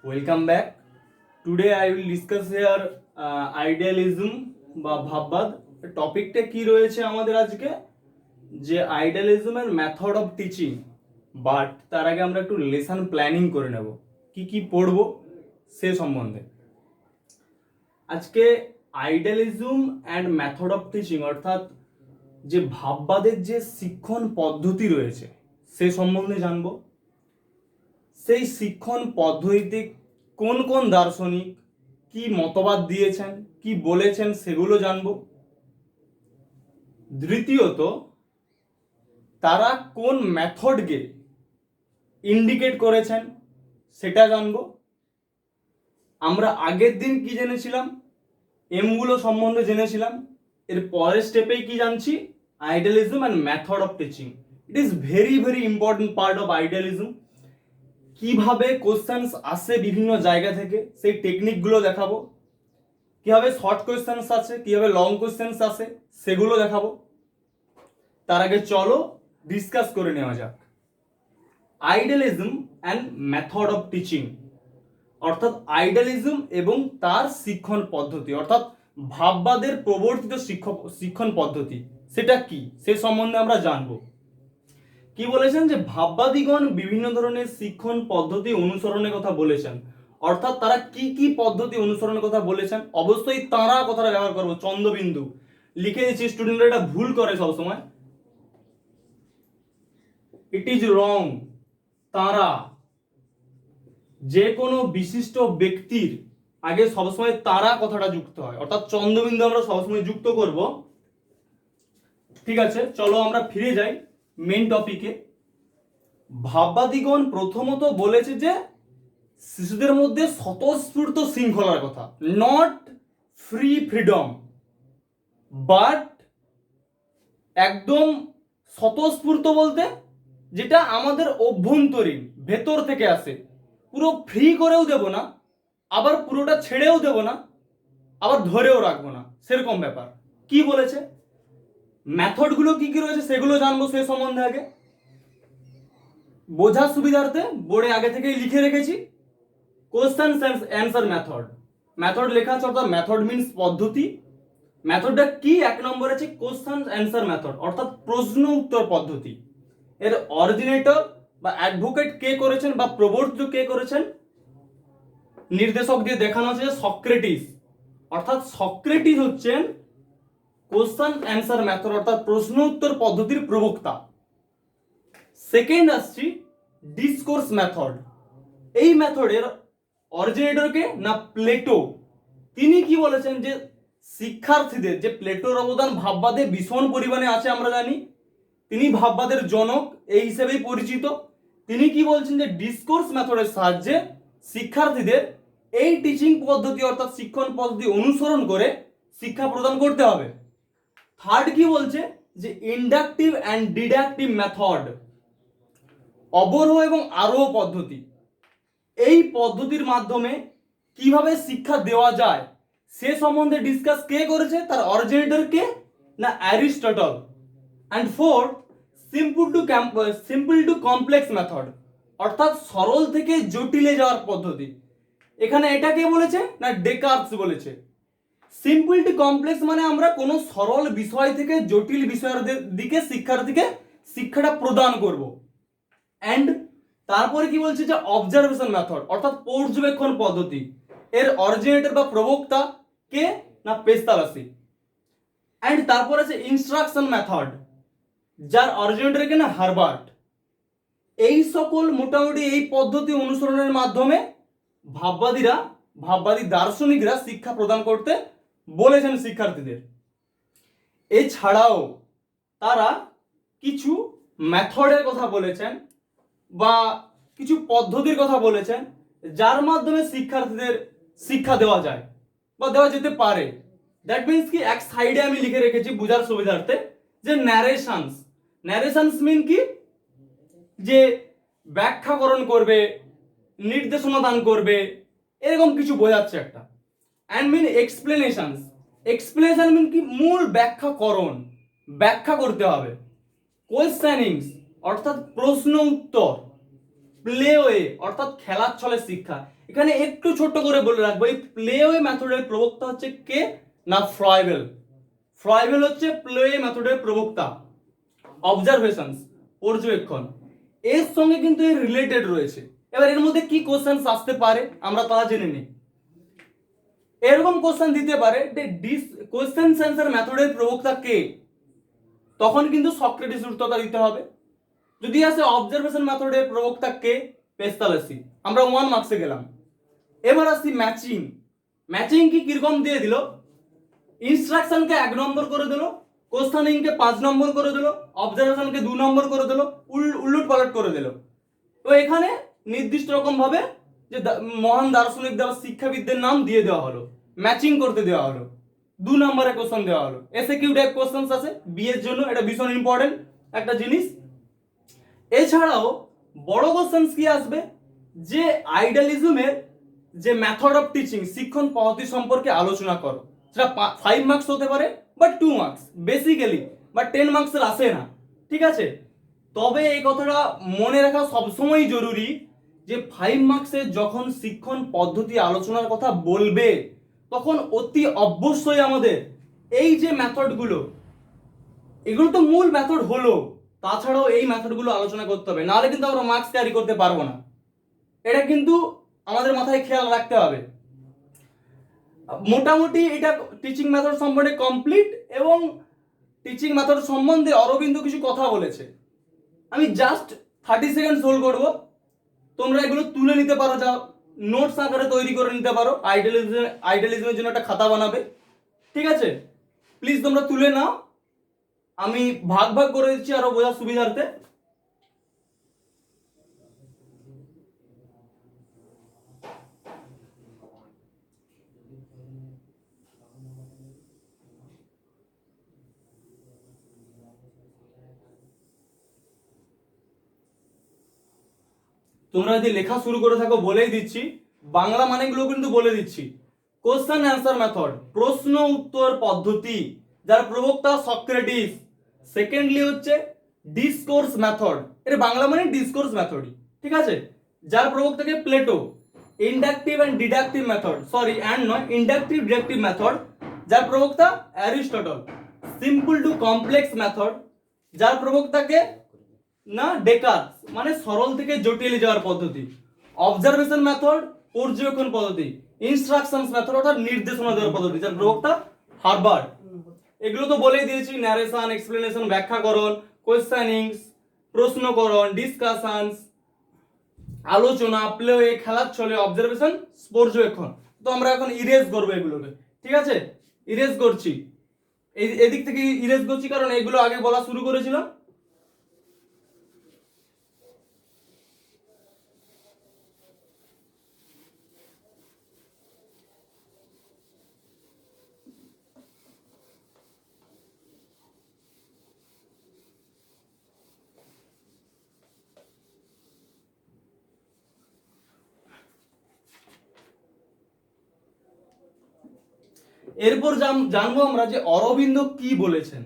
Welcome back. Today I will discuss here idealism বা ভাববাদ। টপিকটা কি রয়েছে আমাদের আজকে, যে আইডিয়ালিজমের মেথড অফ টিচিং। বাট তার আগে আমরা একটু লেসন প্ল্যানিং করে নেব, কি কি পড়বো সে সম্বন্ধে। আজকে idealism and method of teaching অর্থাৎ যে ভাববাদের যে শিক্ষণ পদ্ধতি রয়েছে সে সম্বন্ধে জানবো। সেই শিক্ষণ পদ্ধতিতে কোন কোন দার্শনিক কি মতবাদ দিয়েছেন, কি বলেছেন সেগুলো জানব। দ্বিতীয়ত, তারা কোন মেথডকে ইন্ডিকেট করেছেন সেটা জানব। আমরা আগের দিন কি জেনেছিলাম, এমগুলো সম্বন্ধে জেনেছিলাম। এর পরের স্টেপেই কি জানছি, idealism and method of teaching. It is very very important part of idealism. কিভাবে কোশ্চেন্স আসে বিভিন্ন জায়গা থেকে সেই টেকনিকগুলো দেখাবো, কিভাবে শর্ট কোশ্চেন্স আছে, কিভাবে লং কোশ্চেন্স আসে সেগুলো দেখাবো। তার আগে চলো ডিসকাস করে নেওয়া যাক idealism and method of teaching, অর্থাৎ আইডিয়ালিজম এবং তার শিক্ষণ পদ্ধতি, অর্থাৎ ভাববাদের প্রবর্তিত শিক্ষণ পদ্ধতি সেটা কি সে সম্বন্ধে আমরা জানবো। কি বলেছেন, যে ভাববাদীগণ বিভিন্ন ধরনের শিক্ষণ পদ্ধতি অনুসরণের কথা বলেছেন। অর্থাৎ তারা কি কি পদ্ধতি অনুসরণের কথা বলেছেন, অবশ্যই তাঁরা কথাটা ব্যবহার করবো, চন্দ্রবিন্দু লিখে দিচ্ছি। স্টুডেন্টরা এটা ভুল করে সবসময়, ইট ইজ রং। তাঁরা যে কোনো বিশিষ্ট ব্যক্তির আগে সবসময় তাঁরা কথাটা যুক্ত হয়, অর্থাৎ চন্দ্রবিন্দু আমরা সবসময় যুক্ত করব। ঠিক আছে, চলো আমরা ফিরে যাই মেন টপিকে। ভাববাদীগণ প্রথমত বলেছে যে শিশুদের মধ্যে স্বতঃস্ফূর্ত শৃঙ্খলার কথা, নট ফ্রিডম, বাট একদম স্বতঃস্ফূর্ত বলতে যেটা আমাদের অভ্যন্তরীণ ভেতর থেকে আসে। পুরো ফ্রি করেও দেব না, আবার পুরোটা ছেড়েও দেব না, আবার ধরেও রাখবো না, সেরকম ব্যাপার। কি বলেছে, মেথডগুলো কি কি রয়েছে সেগুলো জানবো সে সম্বন্ধে। আগে বোঝার সুবিধার্থে বোর্ডে আগে থেকেই লিখে রেখেছি কোশ্চেন অ্যান্সার মেথড। মেথড লেখা আছে, অর্থাৎ মেথড মিনস পদ্ধতি। মেথডটা কি, এক নম্বর আছে কোশ্চেন অ্যান্সার মেথড, অর্থাৎ প্রশ্ন উত্তর পদ্ধতি। এর অরিজিনেটর বা অ্যাডভোকেট কে করেছেন বা প্রবর্তিত কে করেছেন, নির্দেশক দিয়ে দেখানো আছে যে সক্রেটিস, অর্থাৎ সক্রেটিস হচ্ছেন কোশ্চেন অ্যান্সার মেথড অর্থাৎ প্রশ্ন উত্তর পদ্ধতির প্রবক্তা। সেকেন্ড আসছি ডিসকোর্স মেথড। এই মেথডের অরিজিনেটরকে না প্লেটো। তিনি কি বলেছেন, যে শিক্ষার্থীদের, যে প্লেটোর অবদান ভাববাদে ভীষণ পরিমাণে আছে আমরা জানি, তিনি ভাববাদের জনক এই হিসেবেই পরিচিত। তিনি কি বলছেন, যে ডিসকোর্স মেথডের সাহায্যে শিক্ষার্থীদের এই টিচিং পদ্ধতি অর্থাৎ শিক্ষণ পদ্ধতি অনুসরণ করে শিক্ষা প্রদান করতে হবে। থার্ড কি বলছে, যে ইন্ডাকটিভ অ্যান্ড ডিডাকটিভ মেথড, অবরোহ এবং আরোহ পদ্ধতি। এই পদ্ধতির মাধ্যমে কিভাবে শিক্ষা দেওয়া যায় সে সম্বন্ধে ডিসকাস কে করেছে, তার অরিজিনেটর কে না Aristotle. And fourth simple to complex method, অর্থাৎ সরল থেকে জটিলে যাওয়ার পদ্ধতি। এখানে এটা কে বলেছে না ডেকার্টস বলেছে। সিম্পল টু কমপ্লেক্স মানে আমরা কোনো সরল বিষয় থেকে জটিল বিষয়ের দিকে শিক্ষার্থীকে শিক্ষাটা প্রদান করব। অ্যান্ড তারপরে কি বলছে, যে অবজারভেশন মেথড অর্থাৎ পর্যবেক্ষণ পদ্ধতি। এর অরিজিনেটর বা প্রবক্তা কে না পেস্তালাসি। অ্যান্ড তারপর আছে ইনস্ট্রাকশন মেথড, যার অরিজিনেটর কে না হারবার্ট। এই সকল মোটামুটি এই পদ্ধতি অনুসরণের মাধ্যমে ভাববাদী দার্শনিকরা শিক্ষা প্রদান করতে বলেছেন শিক্ষার্থীদের। এছাড়াও তারা কিছু মেথডের কথা বলেছেন বা কিছু পদ্ধতির কথা বলেছেন, যার মাধ্যমে শিক্ষার্থীদের শিক্ষা দেওয়া যায় বা দেওয়া যেতে পারে। দ্যাট মিনস কি, এক সাইডে আমি লিখে রেখেছি বুঝার সুবিধার্থে, যে ন্যারেশনস মিন কি, যে ব্যাখ্যাকরণ করবে, নির্দেশনা দান করবে, এরকম কিছু বোঝাচ্ছে একটা। অ্যান্ড মিন এক্সপ্লেনেশন মিন কি, মূল ব্যাখ্যাকরণ, ব্যাখ্যা করতে হবে। কোয়েশ্চেনিংস অর্থাৎ প্রশ্ন উত্তর, প্লে ওয়ে অর্থাৎ খেলার ছলে শিক্ষা। এখানে একটু ছোট্ট করে বলে রাখবো, এই প্লে ওয়ে মেথডের প্রবক্তা হচ্ছে কে না ফ্রয়েবেল। ফ্রয়েবেল হচ্ছে প্লে ওয়ে মেথডের প্রবক্তা। অবজারভেশনস পর্যবেক্ষণ এর সঙ্গে কিন্তু এর রিলেটেড রয়েছে। এবার এর মধ্যে কি কোশ্চেন আসতে পারে আমরা তা জেনে নিই। এরকম কোশ্চেন দিতে পারে যে কোশ্চেন অ্যান্সার মেথডের প্রবক্তা কে, তখন কিন্তু সক্রেটিস উত্তরটা দিতে হবে। যদি আসে অবজারভেশন মেথডের প্রবক্তা কে, পেস্তালসি, আমরা 1 মার্কসে গেলাম। এবার আসি ম্যাচিং। ম্যাচিং কি কিরকম দিয়ে দিল, ইনস্ট্রাকশনকে 1 নম্বর করে দিল, কোশ্চেনিংকে 5 নম্বর করে দিল, অবজারভেশনকে 2 নম্বর করে দিল, উল্লট পালট করে দিল। তো এখানে নির্দিষ্ট রকম ভাবে যে মহান দার্শনিক দেওয়া শিক্ষাবিদদের নাম দিয়ে দেওয়া হলো, ম্যাচিং করতে দেওয়া হলো, 2 নম্বরে কোশ্চেন দেওয়া হলো। এসএকিউ টাইপ কোশ্চেন আছে বিয়ের জন্য, এটা ভীষণ ইম্পর্টেন্ট একটা জিনিস। এছাড়াও বড় কোশ্চেন কি আসবে, যে আইডিয়ালিজমের যে মেথড অফ টিচিং শিক্ষণ পদ্ধতি সম্পর্কে আলোচনা করো। সেটা 5 মার্কস হতে পারে বা 2 মার্কস বেসিক্যালি, বা 10 মার্কসের আসে না, ঠিক আছে। তবে এই কথাটা মনে রাখা সবসময় জরুরি যে 5 মার্কসের যখন শিক্ষণ পদ্ধতি আলোচনার কথা বলবে, তখন অতি অবশ্যই আমাদের এই যে মেথডগুলো, এগুলো তো মূল মেথড হলো, তাছাড়াও এই মেথডগুলো আলোচনা করতে হবে, নাহলে কিন্তু আমরা মার্কস ক্যারি করতে পারবো না। এটা কিন্তু আমাদের মাথায় খেয়াল রাখতে হবে। মোটামুটি এটা টিচিং মেথড সম্বন্ধে কমপ্লিট, এবং টিচিং মেথড সম্বন্ধে অরবিন্দ কিছু কথা বলেছে, আমি জাস্ট 30 সেকেন্ড হোল্ড করব। তোমরা এগুলো তুলে নিতে পারো, যা নোটস আকারে তৈরি করে নিতে পারো, আইডিয়ালিজমের জন্য একটা খাতা বানাবে, ঠিক আছে। প্লিজ তোমরা তুলে নাও, আমি ভাগ ভাগ করে দিচ্ছি আরো বোঝার সুবিধার্থে। তোমরা যদি লেখা শুরু করে থাকো বলেই দিচ্ছি, বাংলা মানেগুলো কিন্তু বলে দিচ্ছি। কোশ্চেন অ্যান্সার মেথড প্রশ্ন উত্তর পদ্ধতি, যার প্রবক্তা সক্রেটিস। সেকেন্ডলি হচ্ছে ডিসকোর্স মেথড, এর বাংলা মানে ডিসকোর্স মেথডই, ঠিক আছে, যার প্রবক্তাকে Plato. Inductive and deductive method, sorry and নয়, ইন্ডাকটিভ ডিডাকটিভ মেথড, যার প্রবক্তা Aristotle. Simple to complex method, যার প্রবক্তাকে না ডেকার্স, মানে সরল থেকে জটিলে যাওয়ার পদ্ধতি। অবজারভেশন মেথড পর্যবেক্ষণ পদ্ধতি। ইনস্ট্রাকশনস মেথড অর্থাৎ নির্দেশনা দেওয়ার পদ্ধতি, যার প্রবক্তা হার্বার্ট। এগুলো তো বলেই দিয়েছি, ন্যারেশন, এক্সপ্লেনেশন, ব্যাখ্যাকরণ, কোয়েশ্চেনিংস, প্রশ্নকরণ, ডিসকাশনস, আলোচনা, প্লে, খেলার ছলে, অবজারভেশন, পর্যবেক্ষণ। তো আমরা এখন ইরেজ করবো এগুলোকে, ঠিক আছে, ইরেজ করছি, এদিক থেকে ইরেজ করছি কারণ এগুলো আগে বলা শুরু করেছিলাম। এরপর জানবো আমরা যে অরবিন্দ কি বলেছেন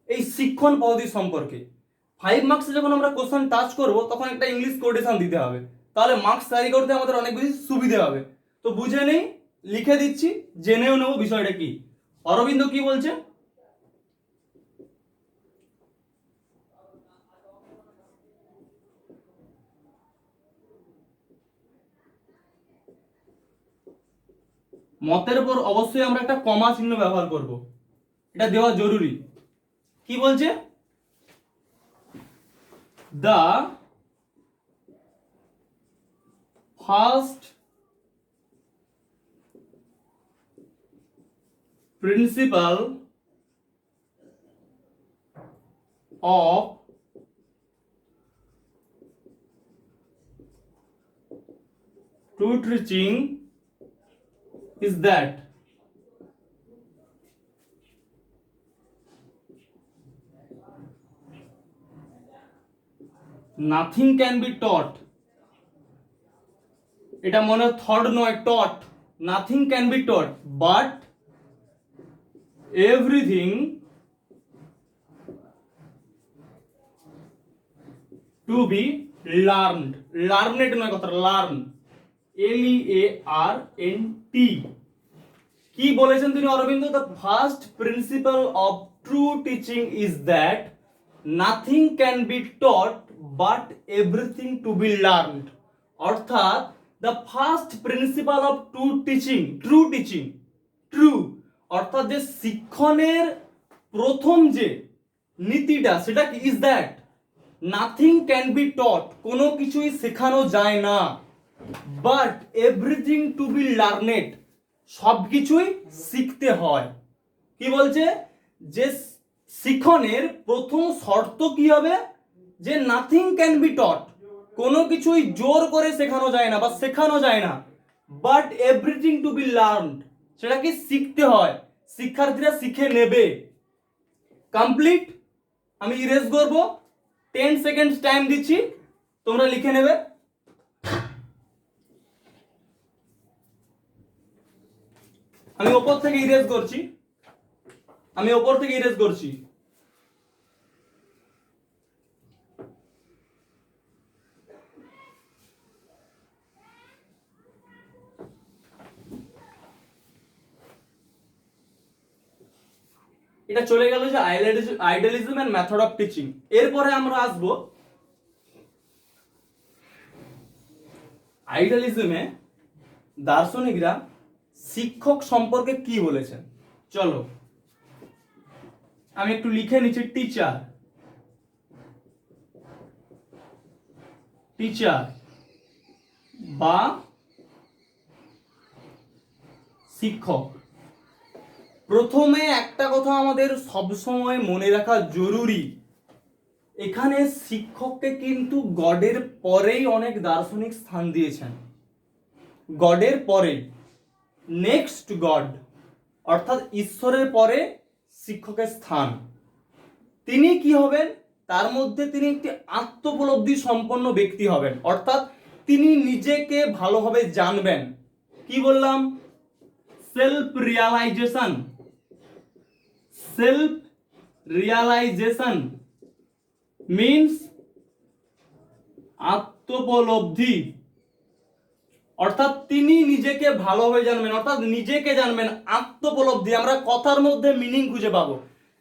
এই শিক্ষণ পদ্ধতি সম্পর্কে। 5 মার্কসে যখন আমরা কোশ্চেন টাচ করব, তখন একটা ইংলিশ কোটেশন দিতে হবে, তাহলে মার্কস ক্যারি করতে আমাদের অনেক বেশি সুবিধা হবে। তো বুঝে নেই, লিখে দিচ্ছি, জেনেও নেব বিষয়টা কি। অরবিন্দ কি বলছে, মতের পর অবশ্যই আমরা একটা কমা চিহ্ন ব্যবহার করব, এটা দেওয়া জরুরি। কি বলছে, the first principle of true teaching is that nothing can be taught, এটা মনে থট নয়, taught, nothing can be taught, but everything to be learned, learned নয় কথা, লার্ন, LEARNT। কি বলেছেন তিনি Aurobindo? The first principle of true teaching is that nothing can be taught but everything to be learned. অর্থাৎ the first principle of true teaching, true অর্থাৎ যে শিক্ষণের প্রথম যে নীতিটা সেটা কি? Is that nothing can be taught, কোনো কিছুই শেখানো যায় না, but everything to B learned, সব কিছুই শিখতে হয়। কি বলছে? যে শিক্ষণের প্রথম শর্ত কি হবে? যে নাথিং ক্যান বি টট, কোনো কিছুই জোর করে শেখানো যায় না বা শেখানো যায় না, but everything to be learned, সেটা কি? শিখতে হয়, শিক্ষার্থীরা শিখে নেবে। কমপ্লিট। আমি ইরেজ করব, 10 সেকেন্ডস টাইম দিচ্ছি, তোমরা লিখে নেবে। আমি ওপর থেকে ইরেজ করছি, আমি ওপর থেকে ইরেজ করছি। এটা চলে গেল যে idealism and method of teaching. এরপরে আমরা আসব আইডিয়ালিজমে দার্শনিকরা শিক্ষক সম্পর্কে কি বলেছেন। চলো আমি একটু লিখে নিচ্ছি, টিচার, টিচার বা শিক্ষক। প্রথমে একটা কথা আমাদের সবসময় মনে রাখা জরুরি, এখানে শিক্ষককে কিন্তু গডের পরেই অনেক দার্শনিক স্থান দিয়েছেন, গডের পরে, নেক্সট গড, অর্থাৎ ঈশ্বরের পরে শিক্ষকের স্থান। তিনি কি হবেন? তার মধ্যে তিনি একটি আত্মোপলব্ধি সম্পন্ন ব্যক্তি হবেন, অর্থাৎ তিনি নিজেকে ভালোভাবে জানবেন। কি বললাম? Self realization, self realization means আত্মোপলব্ধি, অর্থাৎ তিনি নিজেকে ভালোভাবে জানবেন, অর্থাৎ নিজেকে জানবেন, আত্মোপলব্ধি। আমরা কথার মধ্যে মিনিং খুঁজে পাবো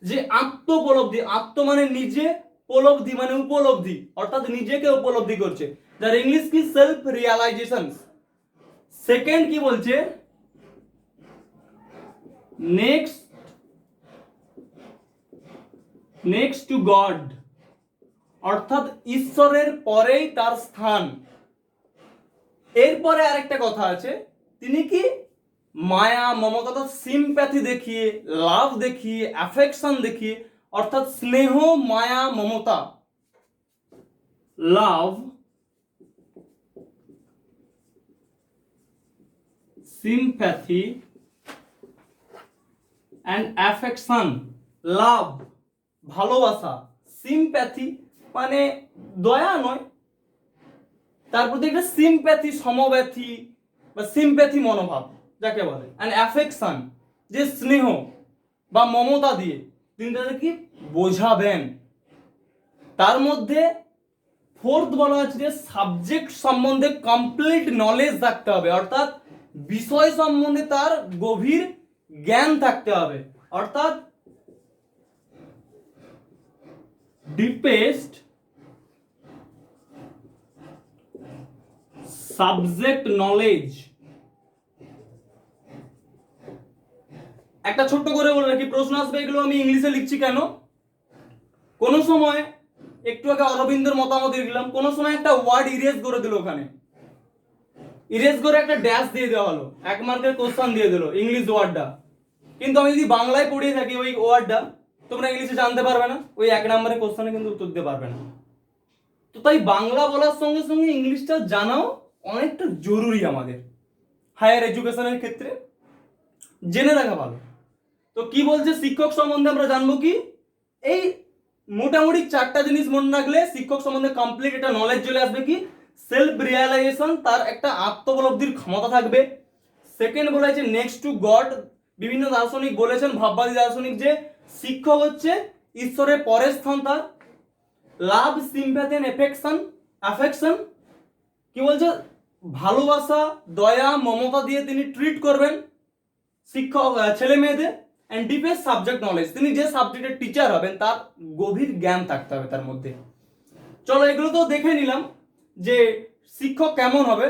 যে আত্মোপলব্ধি, আত্ম মানে নিজে, উপলব্ধি মানে উপলব্ধি, অর্থাৎ নিজেকে উপলব্ধি করছে, যার ইংলিশ কি? Self realisation. সেকেন্ড কি বলছে? নেক্সট টু গড, অর্থাৎ ঈশ্বরের পরেই তার স্থান। এরপরে আরেকটা কথা আছে, তিনি কি? মায়া মমতা, সিম্প্যাথি দেখিয়ে, লাভ দেখিয়ে, অ্যাফেকশন দেখিয়ে, অর্থাৎ স্নেহ, মায়া, মমতা, লাভ, সিম্প্যাথি অ্যান্ড অ্যাফেকশন। লাভ ভালোবাসা, সিম্প্যাথি মানে দয়া নয়, তার প্রতি একটা সিম্প্যাথি, সমব্যথী বা সিম্প্যাথি মনোভাব যাকে বলে, অ্যান্ড অ্যাফেকশন যে স্নেহ বা মমতা দিয়ে তিনি তাদের কি বোঝাবেন। তার মধ্যে ফোর্থ বলা হচ্ছে যে সাবজেক্ট সম্বন্ধে কমপ্লিট নলেজ থাকতে হবে, অর্থাৎ বিষয় সম্বন্ধে তার গভীর জ্ঞান থাকতে হবে, অর্থাৎ ডিপেস্ট সাবজেক্ট নলেজ। একটা ছোট্ট করে বলে রাখি, প্রশ্ন আসবে, এগুলো আমি ইংলিশে লিখছি কেন? কোন সময় একটু আগে অরবিন্দর মতামত লিখলাম, কোন সময় একটা ওয়ার্ড ইরেজ করে দিল, ওখানে ইরেজ করে একটা ড্যাশ দিয়ে দেওয়া হলো, 1 মার্কের কোশ্চেন দিয়ে দিল ইংলিশ ওয়ার্ডটা, কিন্তু আমি যদি বাংলায় পড়িয়ে থাকি ওই ওয়ার্ডটা, তোমরা ইংলিশে জানতে পারবে না, ওই 1 নম্বরের কোশ্চেনে কিন্তু উত্তর দিতে পারবে না। তো তাই বাংলা বলার সঙ্গে সঙ্গে ইংলিশটা জানাও অনেকটা জরুরি আমাদের হায়ার এডুকেশনের ক্ষেত্রে, জেনে রাখা ভালো। তো কি বলছে শিক্ষক সম্বন্ধে আমরা জানবো কি? এই মোটামুটি 4টা জিনিস মনে রাখলে শিক্ষক সম্বন্ধে কমপ্লিট একটা নলেজ চলে আসবে। কি? সেলফ রিয়ালাইজেশন, তার একটা আত্মোপলব্ধির ক্ষমতা থাকবে। সেকেন্ড বলেছে নেক্সট টু গড, বিভিন্ন দার্শনিক বলেছেন, ভাববাদী দার্শনিক, যে শিক্ষক হচ্ছে ঈশ্বরের পরের স্থান তার। লাভ, সিম্প্যাথি এন্ড এফেকশন, অ্যাফেকশন কি বলছে, ভালোবাসা, দয়া, মমতা দিয়ে তিনি ট্রিট করবেন শিক্ষক ছেলে মেয়েদের। অ্যান্ড ডিপেস্ট সাবজেক্ট নলেজ, তিনি যে সাবজেক্টের টিচার হবেন তার গভীর জ্ঞান থাকতে হবে তার মধ্যে। চলো এগুলো তো দেখে নিলাম যে শিক্ষক কেমন হবে।